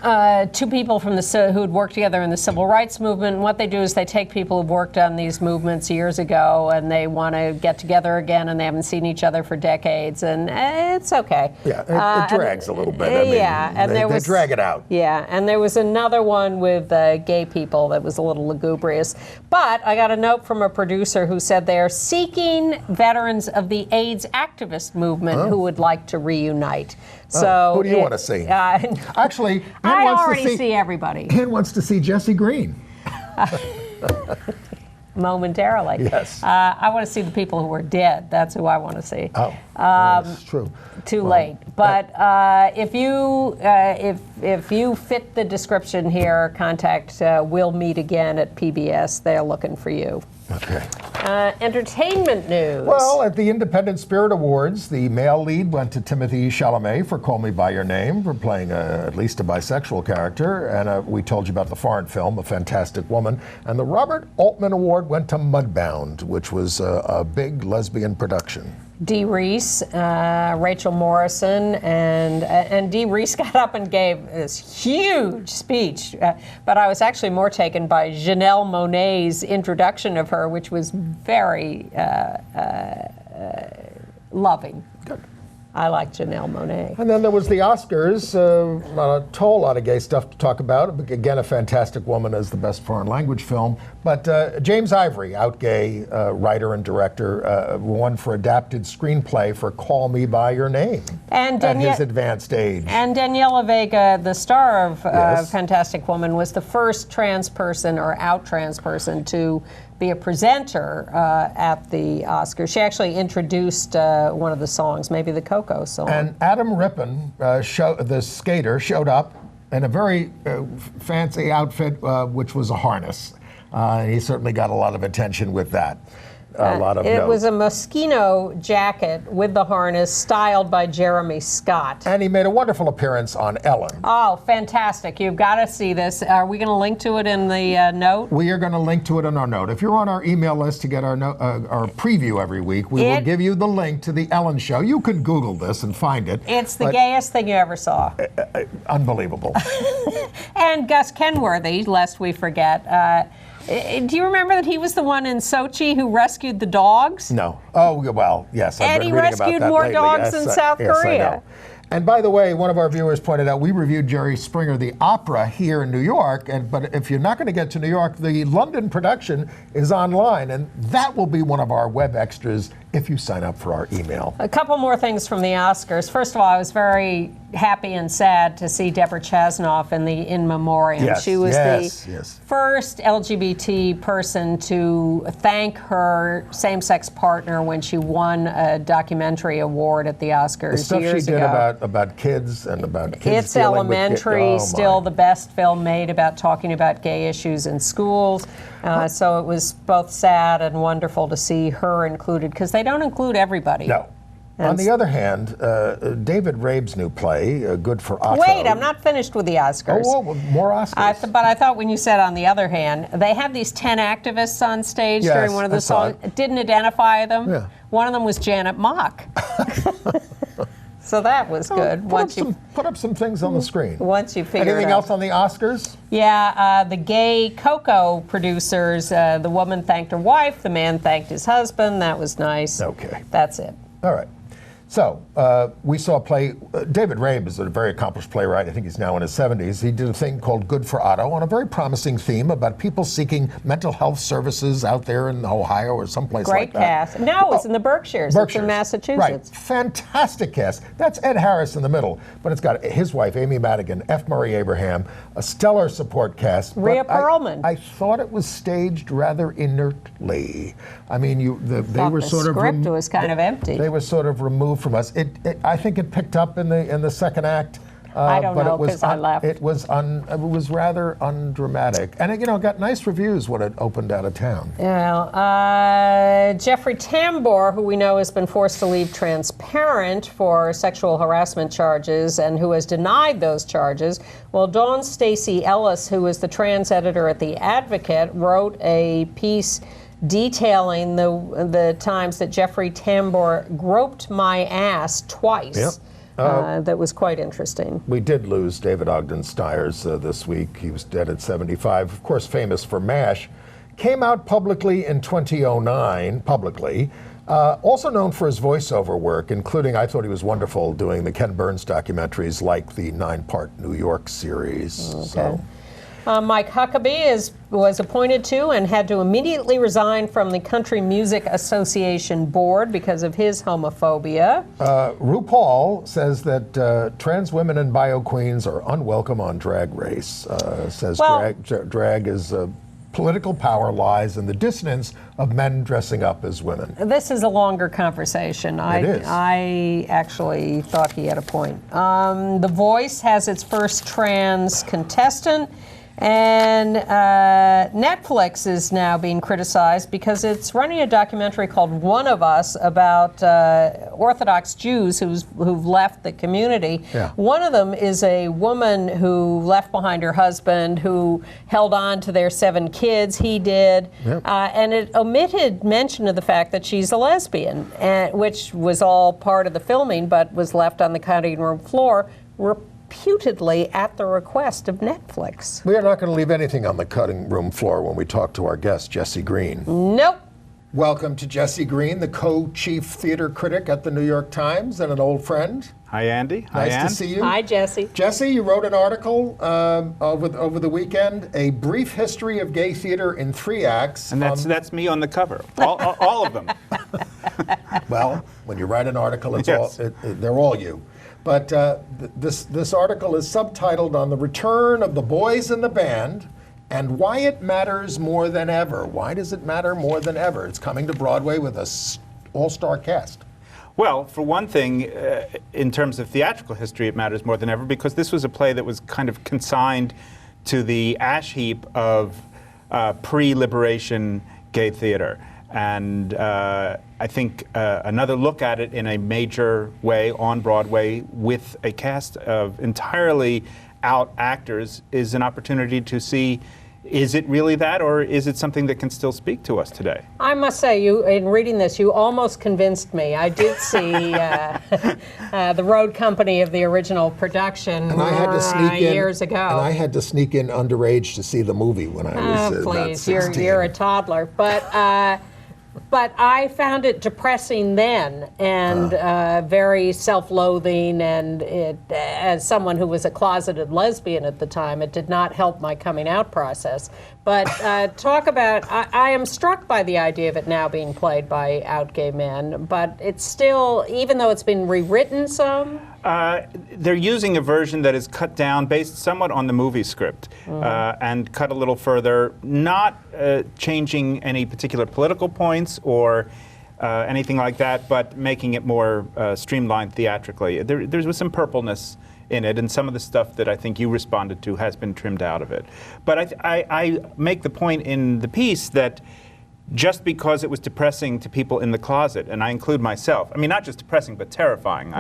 two people from who had worked together in the civil rights movement. And what they do is they take people who've worked on these movements years ago, and they want to get together again, and they haven't seen each other for decades, and it's okay. Yeah, it drags a little bit. I mean, and they drag it out. Yeah, and there was another one with gay people that was a little lugubrious. But I got a note from a producer who said they are seeking veterans of the AIDS activist movement who would like to reunite. So who do you want to see? Actually, I already see everybody. Ken wants to see Jesse Green. Momentarily. Yes. I want to see the people who are dead. That's who I want to see. Oh, that's true. Too late. But if you fit the description here, contact We'll Meet Again at PBS. They're looking for you. Okay. Entertainment news. Well, at the Independent Spirit Awards, the male lead went to Timothée Chalamet for Call Me By Your Name, for playing at least a bisexual character. And we told you about the foreign film, A Fantastic Woman. And the Robert Altman Award went to Mudbound, which was a big lesbian production. Dee Reese, Rachel Morrison, and Dee Reese got up and gave this huge speech. But I was actually more taken by Janelle Monáe's introduction of her, which was very loving. Good. I like Janelle Monáe. And then there was the Oscars, not a whole lot of gay stuff to talk about. Again, A Fantastic Woman as the best foreign language film. But James Ivory, out gay writer and director, won for adapted screenplay for Call Me By Your Name at his advanced age. And Daniela Vega, the star of Fantastic Woman, was the first trans person or out trans person to be a presenter at the Oscars. She actually introduced one of the songs, maybe the Coco song. And Adam Rippon, the skater, showed up in a very fancy outfit, which was a harness. He certainly got a lot of attention with that. It was a Moschino jacket with the harness, styled by Jeremy Scott. And he made a wonderful appearance on Ellen. Oh, fantastic. You've got to see this. Are we going to link to it in the note? We are going to link to it in our note. If you're on our email list to get our preview every week, we will give you the link to the Ellen show. You can Google this and find it. It's the gayest thing you ever saw. Unbelievable. And Gus Kenworthy, lest we forget, do you remember that he was the one in Sochi who rescued the dogs? No. Oh, well, yes. And he rescued more dogs in South Korea. I know. And by the way, one of our viewers pointed out, we reviewed Jerry Springer, the opera, here in New York. But if you're not going to get to New York, the London production is online. And that will be one of our web extras if you sign up for our email. A couple more things from the Oscars. First of all, I was very happy and sad to see Deborah Chasnoff in the In Memoriam. Yes, she was the first LGBT person to thank her same-sex partner when she won a documentary award at the Oscars the stuff years she did ago. About kids and about kids. It's Elementary, still the best film made about talking about gay issues in schools. So it was both sad and wonderful to see her included, because they don't include everybody. No. On the other hand, David Rabe's new play, Good for Otto. Wait, I'm not finished with the Oscars. Oh, more Oscars. But I thought when you said on the other hand, they had these 10 activists on stage during one of the songs. Didn't identify them. Yeah. One of them was Janet Mock. So that was good. Put up some things on the screen. Once you figure Anything it out. else on the Oscars? Yeah, the gay Coco producers, the woman thanked her wife, the man thanked his husband. That was nice. Okay. That's it. All right. So we saw a play. David Rabe is a very accomplished playwright. I think he's now in his 70s. He did a thing called Good for Otto on a very promising theme about people seeking mental health services out there in Ohio or someplace like that. Great cast. No, it's in the Berkshires. It's in Massachusetts. Right. Fantastic cast. That's Ed Harris in the middle. But it's got his wife, Amy Madigan, F. Murray Abraham, a stellar support cast. Rhea Perlman. I thought it was staged rather inertly. I mean, they were sort of... The script was kind of empty. They were sort of removed from us. I think it picked up in the second act. I don't know, because I left. It was rather undramatic, and it got nice reviews when it opened out of town. Yeah, Jeffrey Tambor, who we know has been forced to leave Transparent for sexual harassment charges, and who has denied those charges. Well, Dawn Stacey Ellis, who is the trans editor at The Advocate, wrote a piece detailing the times that Jeffrey Tambor groped my ass twice. Yep. that was quite interesting. We did lose David Ogden Stiers this week. He was dead at 75, of course famous for MASH. Came out publicly in 2009, also known for his voiceover work, including, I thought he was wonderful doing the Ken Burns documentaries like the 9-part New York series. Okay. So. Mike Huckabee was appointed to and had to immediately resign from the Country Music Association board because of his homophobia. RuPaul says that trans women and bio queens are unwelcome on Drag Race. Says drag is political power lies in the dissonance of men dressing up as women. This is a longer conversation. It is. I actually thought he had a point. The Voice has its first trans contestant. And Netflix is now being criticized because it's running a documentary called One of Us about Orthodox Jews who've left the community. Yeah. One of them is a woman who left behind her husband, who held on to their 7 kids. He did. Yep. And it omitted mention of the fact that she's a lesbian, which was all part of the filming, but was left on the cutting room floor. Reputedly at the request of Netflix. We are not going to leave anything on the cutting room floor when we talk to our guest, Jesse Green. Nope. Welcome to Jesse Green, the co-chief theater critic at the New York Times and an old friend. Hi, Andy. Nice Hi, Ann. to see you. Hi, Jesse. Jesse, you wrote an article over the weekend, A Brief History of Gay Theater in 3 Acts. And that's me on the cover, all of them. Well, when you write an article, it's Yes. they're all you. But this article is subtitled On the Return of the Boys in the Band and Why It Matters More Than Ever. Why does it matter more than ever? It's coming to Broadway with an all-star cast. Well, for one thing, in terms of theatrical history, it matters more than ever because this was a play that was kind of consigned to the ash heap of pre-liberation gay theater. And I think another look at it in a major way on Broadway with a cast of entirely out actors is an opportunity to see, is it really that, or is it something that can still speak to us today? I must say, in reading this, you almost convinced me. I did see the road company of the original production And I had to sneak in years ago. And I had to sneak in underage to see the movie when I was about please, 16. you're a toddler. But I found it depressing then and very self-loathing, and as someone who was a closeted lesbian at the time, it did not help my coming out process. But talk about, I am struck by the idea of it now being played by out gay men, but it's still, even though it's been rewritten some? They're using a version that is cut down based somewhat on the movie script and cut a little further, not changing any particular political points or anything like that, but making it more streamlined theatrically. There was some purpleness in it, and some of the stuff that I think you responded to has been trimmed out of it. But I make the point in the piece that just because it was depressing to people in the closet, and I include myself, I mean, not just depressing, but terrifying,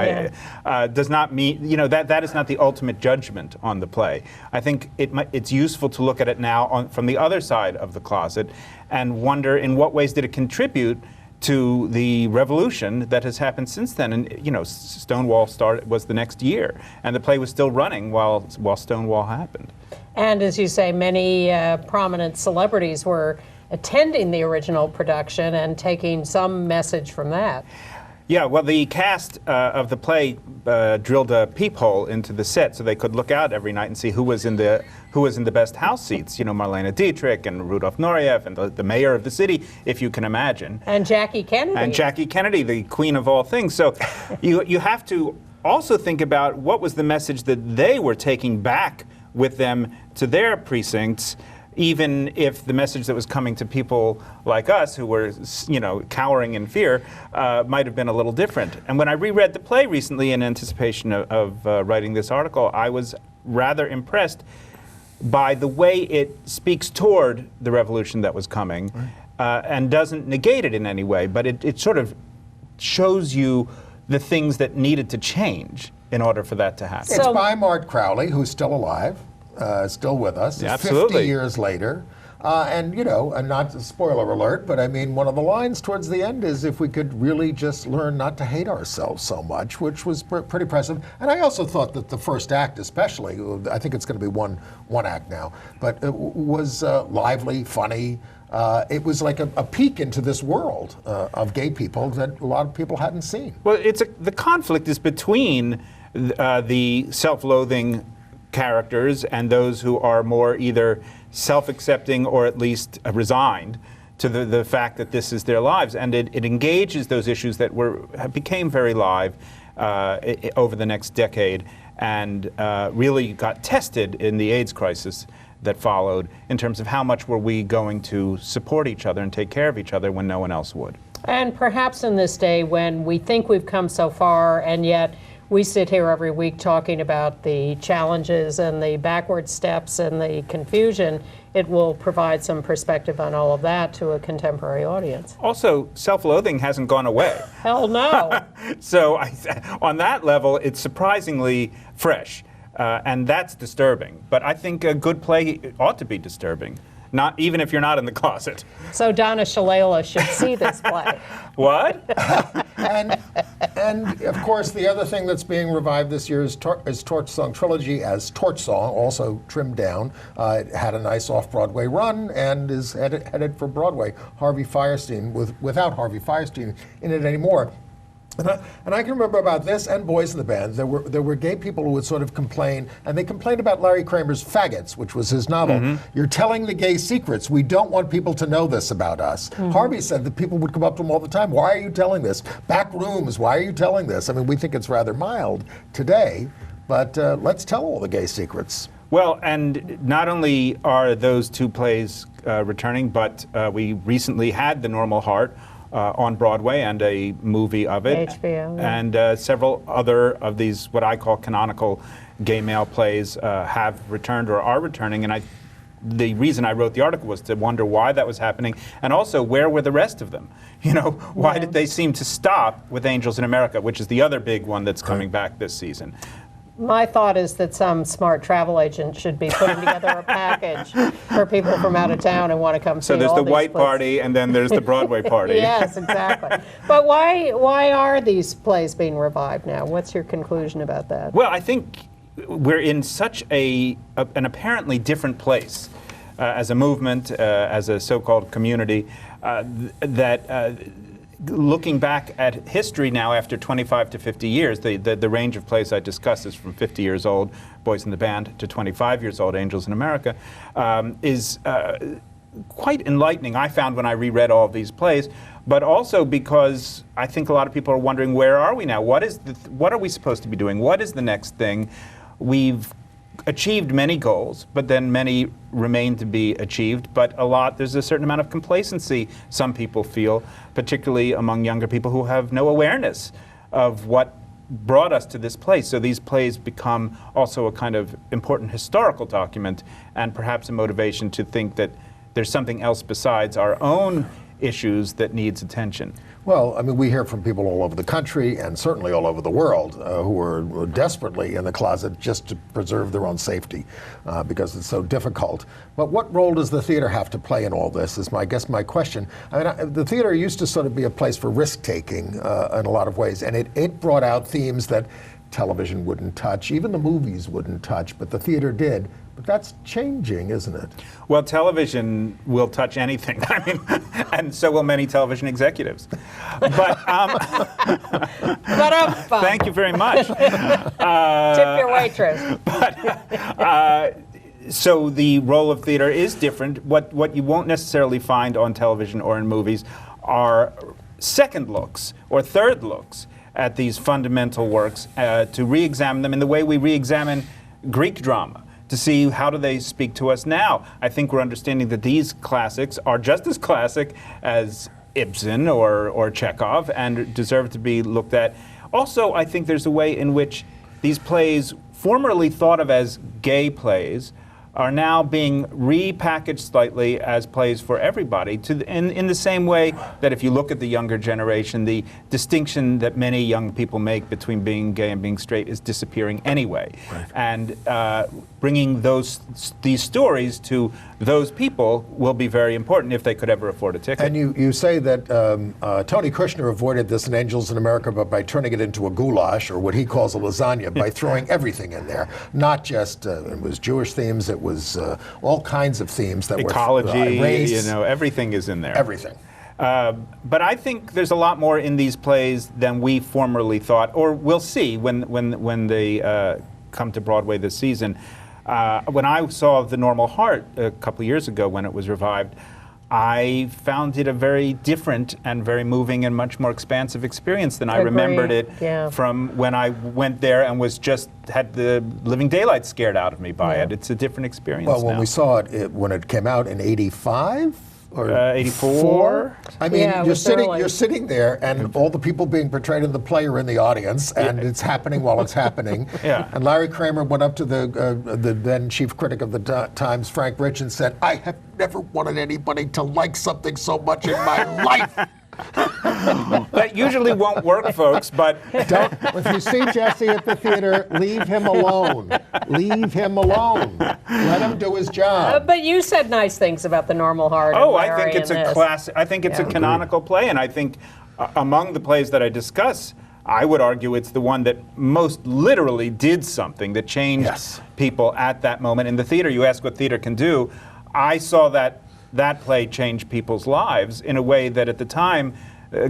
does not mean, that is not the ultimate judgment on the play. I think it's useful to look at it now from the other side of the closet and wonder in what ways did it contribute to the revolution that has happened since then. And, Stonewall was the next year, and the play was still running while Stonewall happened. And as you say, many prominent celebrities were attending the original production and taking some message from that. Yeah, well, the cast of the play drilled a peephole into the set so they could look out every night and see who was in the best house seats. Marlene Dietrich and Rudolf Nureyev and the mayor of the city, if you can imagine. And Jackie Kennedy. And Jackie Kennedy, the queen of all things. So you have to also think about what was the message that they were taking back with them to their precincts, even if the message that was coming to people like us who were, cowering in fear, might have been a little different. And when I reread the play recently in anticipation of writing this article, I was rather impressed by the way it speaks toward the revolution that was coming, and doesn't negate it in any way, but it sort of shows you the things that needed to change in order for that to happen. It's by Mart Crowley, who's still alive, still with us. Yeah, absolutely. 50 years later. And, you know, and not a spoiler alert, but I mean, one of the lines towards the end is if we could really just learn not to hate ourselves so much, which was pretty impressive. And I also thought that the first act especially, I think it's going to be one act now, but it was lively, funny. It was like a peek into this world of gay people that a lot of people hadn't seen. Well, the conflict is between the self-loathing characters and those who are more either self-accepting or at least resigned to the fact that this is their lives. And it engages those issues that became very live over the next decade and really got tested in the AIDS crisis that followed in terms of how much were we going to support each other and take care of each other when no one else would. And perhaps in this day when we think we've come so far and yet we sit here every week talking about the challenges and the backward steps and the confusion, it will provide some perspective on all of that to a contemporary audience. Also, self-loathing hasn't gone away. Hell no. So on that level, it's surprisingly fresh. And that's disturbing. But I think a good play ought to be disturbing, not even if you're not in the closet. So Donna Shalala should see this play. What? And of course, the other thing that's being revived this year is Torch Song Trilogy as Torch Song, also trimmed down. It had a nice off-Broadway run and is headed for Broadway. Harvey Fierstein, without Harvey Fierstein in it anymore. And I can remember about this and Boys in the Band. There were gay people who would sort of complain, and they complained about Larry Kramer's Faggots, which was his novel. Mm-hmm. You're telling the gay secrets. We don't want people to know this about us. Mm-hmm. Harvey said that people would come up to him all the time. Why are you telling this? Back rooms, why are you telling this? I mean, we think it's rather mild today, but let's tell all the gay secrets. Well, and not only are those two plays returning, but we recently had The Normal Heart on Broadway and a movie of it. HBO. Yeah. And several other of these, what I call canonical gay male plays have returned or are returning. And the reason I wrote the article was to wonder why that was happening and also where were the rest of them? You know, why did they seem to stop with Angels in America, which is the other big one that's coming back this season? My thought is that some smart travel agent should be putting together a package for people from out of town and want to come see all these So there's the white plays. Party and then there's the Broadway party. Yes, exactly. But why are these plays being revived now? What's your conclusion about that? Well, I think we're in such an apparently different place as a movement, as a so-called community, that looking back at history now after 25 to 50 years, the range of plays I discussed is from 50 years old, Boys in the Band, to 25 years old, Angels in America, is quite enlightening, I found, when I reread all of these plays, but also because I think a lot of people are wondering, where are we now? What are we supposed to be doing? What is the next thing? We've achieved many goals, but then many remain to be achieved. But there's a certain amount of complacency some people feel, particularly among younger people who have no awareness of what brought us to this place. So these plays become also a kind of important historical document and perhaps a motivation to think that there's something else besides our own issues that needs attention. Well, I mean, we hear from people all over the country and certainly all over the world who are desperately in the closet just to preserve their own safety because it's so difficult. But what role does the theater have to play in all this is, I guess, my question. I mean, the theater used to sort of be a place for risk-taking in a lot of ways, and it brought out themes that television wouldn't touch, even the movies wouldn't touch, but the theater did. But that's changing, isn't it? Well, television will touch anything. I mean, and so will many television executives. But thank you very much. Tip your waitress. So the role of theater is different. What you won't necessarily find on television or in movies are second looks or third looks at these fundamental works to re-examine them in the way we re-examine Greek drama, to see how do they speak to us now. I think we're understanding that these classics are just as classic as Ibsen or Chekhov and deserve to be looked at. Also, I think there's a way in which these plays, formerly thought of as gay plays, are now being repackaged slightly as plays for everybody, in the same way that if you look at the younger generation, the distinction that many young people make between being gay and being straight is disappearing anyway. Right. And bringing these stories to those people will be very important if they could ever afford a ticket. And you say that Tony Kushner avoided this in Angels in America by turning it into a goulash, or what he calls a lasagna, by throwing everything in there. Not just, it was Jewish themes, it was all kinds of themes that ecology, were race, everything is in there. Everything. But I think there's a lot more in these plays than we formerly thought, or we'll see when they come to Broadway this season. When I saw The Normal Heart a couple of years ago when it was revived, I found it a very different and very moving and much more expansive experience than I remembered it from when I went there and had the living daylights scared out of me by it. It's a different experience Well, when now. we saw it when it came out in '85 or 84. I mean, Yeah, you're sitting there, and all the people being portrayed in the play are in the audience, and it's happening while it's happening. Yeah. And Larry Kramer went up to the then chief critic of the Times, Frank Rich, and said, "I have never wanted anybody to like something so much in my life." That usually won't work, folks, but If you see Jesse at the theater, leave him alone. Leave him alone. Let him do his job. But you said nice things about The Normal Heart. Oh, and I think Larry it's and a this. classic. I think it's a canonical play, and I think among the plays that I discuss, I would argue it's the one that most literally did something that changed people at that moment in the theater. You ask what theater can do. I saw that play change people's lives in a way that at the time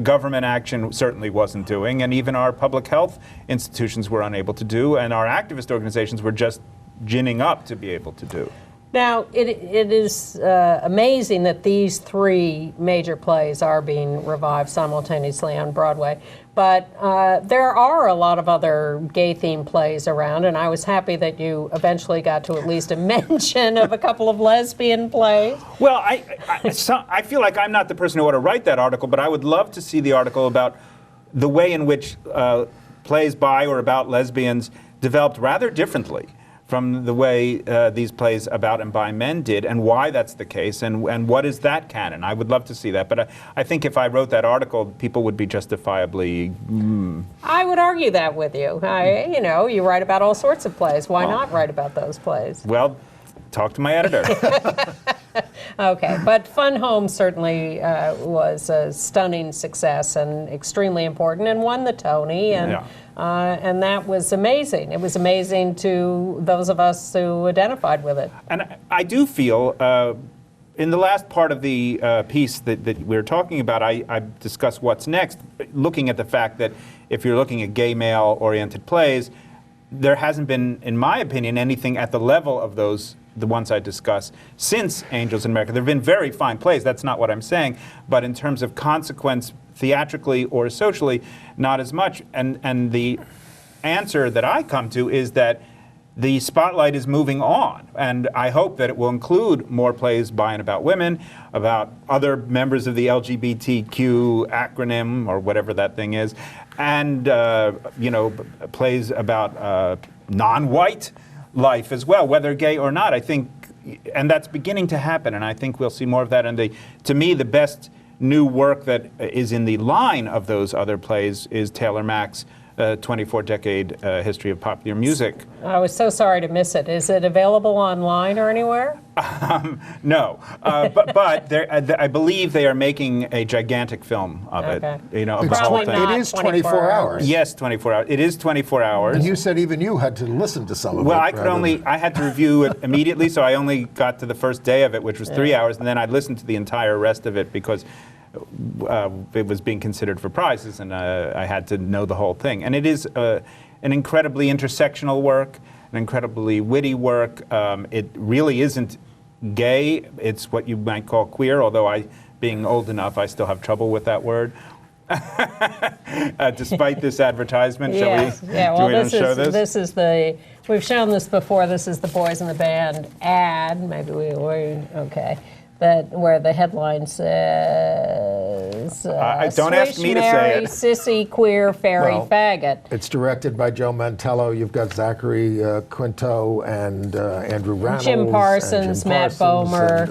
government action certainly wasn't doing, and even our public health institutions were unable to do, and our activist organizations were just ginning up to be able to do. Now, it is amazing that these three major plays are being revived simultaneously on Broadway. But there are a lot of other gay-themed plays around, and I was happy that you eventually got to at least a mention of a couple of lesbian plays. Well, I feel like I'm not the person who ought to write that article, but I would love to see the article about the way in which plays by or about lesbians developed rather differently from the way these plays about and by men did, and why that's the case, and what is that canon. I would love to see that, but I think if I wrote that article, people would be justifiably... I would argue that with you. You write about all sorts of plays. Why not write about those plays? Well, talk to my editor. Okay, but Fun Home certainly was a stunning success and extremely important, and won the Tony, and that was amazing. It was amazing to those of us who identified with it. And I do feel, in the last part of the piece that we're talking about, I discuss what's next, looking at the fact that if you're looking at gay male-oriented plays, there hasn't been, in my opinion, anything at the level of the ones I discuss since Angels in America. There have been very fine plays, that's not what I'm saying, but in terms of consequence, theatrically or socially, not as much. And the answer that I come to is that the spotlight is moving on, and I hope that it will include more plays by and about women, about other members of the LGBTQ acronym, or whatever that thing is, and plays about non-white life as well, whether gay or not. I think, and that's beginning to happen, and I think we'll see more of that. And to me, the best new work that is in the line of those other plays is Taylor Mack's 24-decade history of popular music. I was so sorry to miss it. Is it available online or anywhere? No, but I believe they are making a gigantic film of it. Of the whole thing. It is 24 hours. Yes, 24 hours. It is 24 hours. And you said even you had to listen to some of it. Well, I had to review it immediately, so I only got to the first day of it, which was 3 hours, and then I listened to the entire rest of it because it was being considered for prizes, and I had to know the whole thing. And it is an incredibly intersectional work, an incredibly witty work. It really isn't gay. It's what you might call queer, although being old enough, I still have trouble with that word. Despite this advertisement, shall we show this? This is we've shown this before. This is the Boys in the Band ad. Maybe okay. Where the headline says, is don't ask me to say Mary, it. sissy, queer, fairy, Well, faggot. It's directed by Joe Mantello. You've got Zachary Quinto and Andrew Reynolds. Jim Parsons, Matt Bomer.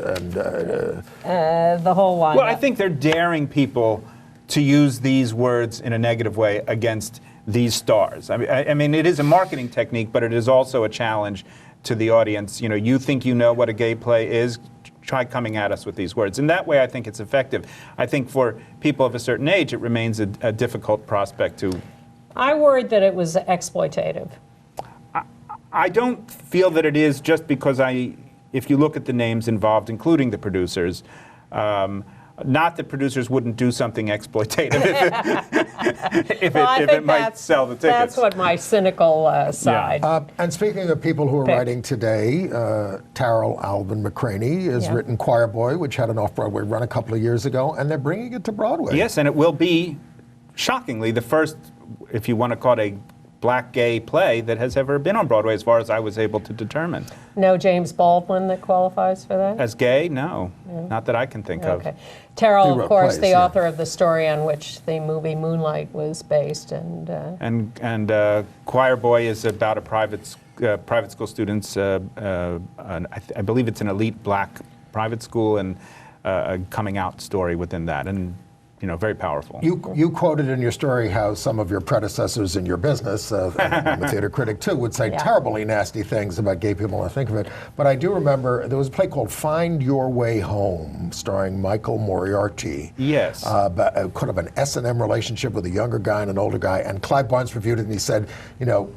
The whole lineup. Well, I think they're daring people to use these words in a negative way against these stars. I mean, it is a marketing technique, but it is also a challenge to the audience. You know, you think you know what a gay play is? Try coming at us with these words. And that way, I think it's effective. I think for people of a certain age, it remains a difficult prospect to... I worried that it was exploitative. I don't feel that it is, just because if you look at the names involved, including the producers, not that producers wouldn't do something exploitative if it might sell the tickets. That's what my cynical side. Yeah. And speaking of people who are writing today, Tarell Alvin McCraney has written Choir Boy, which had an off-Broadway run a couple of years ago, and they're bringing it to Broadway. Yes, and it will be, shockingly, the first, if you want to call it a black gay play that has ever been on Broadway, as far as I was able to determine. No James Baldwin that qualifies for that? As gay? No. Not that I can think of. Tarell, of course, the author of the story on which the movie Moonlight was based. And Choir Boy is about a private school student's, I believe it's an elite black private school, and a coming out story within that. And you know, very powerful. You quoted in your story how some of your predecessors in your business, I'm a theater critic too, would say terribly nasty things about gay people, I think of it. But I do remember there was a play called Find Your Way Home, starring Michael Moriarty. Yes. Kind of an S&M relationship with a younger guy and an older guy. And Clive Barnes reviewed it, and he said, you know,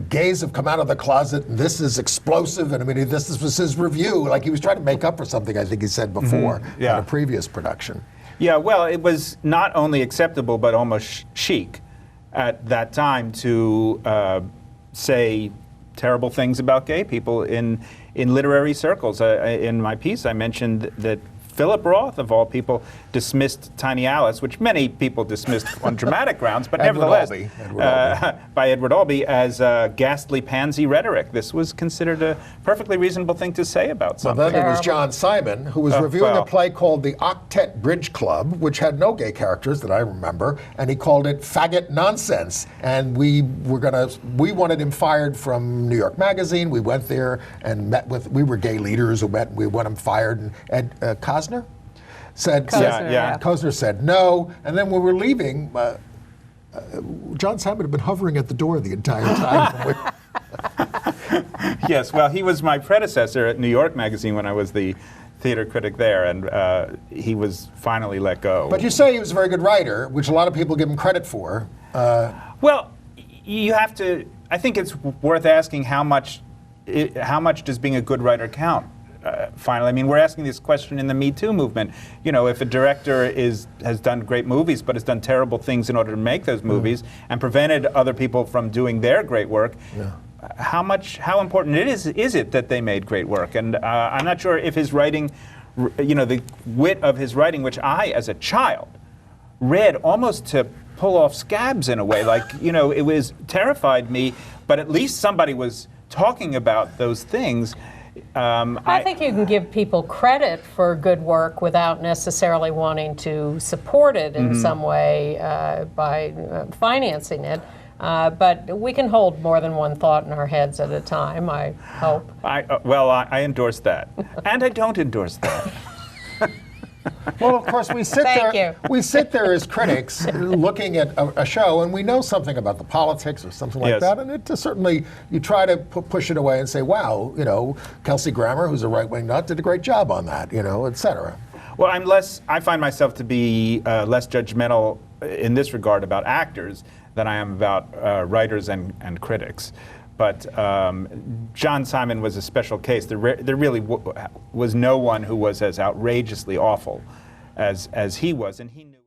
gays have come out of the closet, and this is explosive. And I mean, this was his review. Like, he was trying to make up for something I think he said before in a previous production. Yeah, well, it was not only acceptable, but almost chic at that time to say terrible things about gay people in literary circles. In my piece, I mentioned that Philip Roth, of all people, dismissed Tiny Alice, which many people dismissed on dramatic grounds, but nevertheless, by Edward Albee, as ghastly pansy rhetoric. This was considered a perfectly reasonable thing to say about something. Well, then it was John Simon, who was reviewing a play called The Octet Bridge Club, which had no gay characters that I remember, and he called it faggot nonsense. And we wanted him fired from New York Magazine. We went there and we were gay leaders who met, we want him fired. And Ed Cosner said, Cosner said no, and then when we were leaving, John Simon had been hovering at the door the entire time. Yes, well, he was my predecessor at New York Magazine when I was the theater critic there, and he was finally let go. But you say he was a very good writer, which a lot of people give him credit for. Well, you have to, I think it's worth asking how much does being a good writer count? Finally, I mean, we're asking this question in the Me Too movement. You know, if a director has done great movies but has done terrible things in order to make those movies and prevented other people from doing their great work, how important is it that they made great work? And I'm not sure if his writing, you know, the wit of his writing, which I, as a child, read almost to pull off scabs in a way, like, you know, it was terrified me, but at least somebody was talking about those things. I think you can give people credit for good work without necessarily wanting to support it in some way by financing it. But we can hold more than one thought in our heads at a time, I hope. I endorse that. And I don't endorse that. Well, of course, we sit there as critics looking at a show, and we know something about the politics or something like that, and it certainly, you try to push it away and say, wow, you know, Kelsey Grammer, who's a right-wing nut, did a great job on that, you know, et cetera. Well, I find myself to be less judgmental in this regard about actors than I am about writers and critics. But John Simon was a special case. There really was no one who was as outrageously awful as he was, and he knew.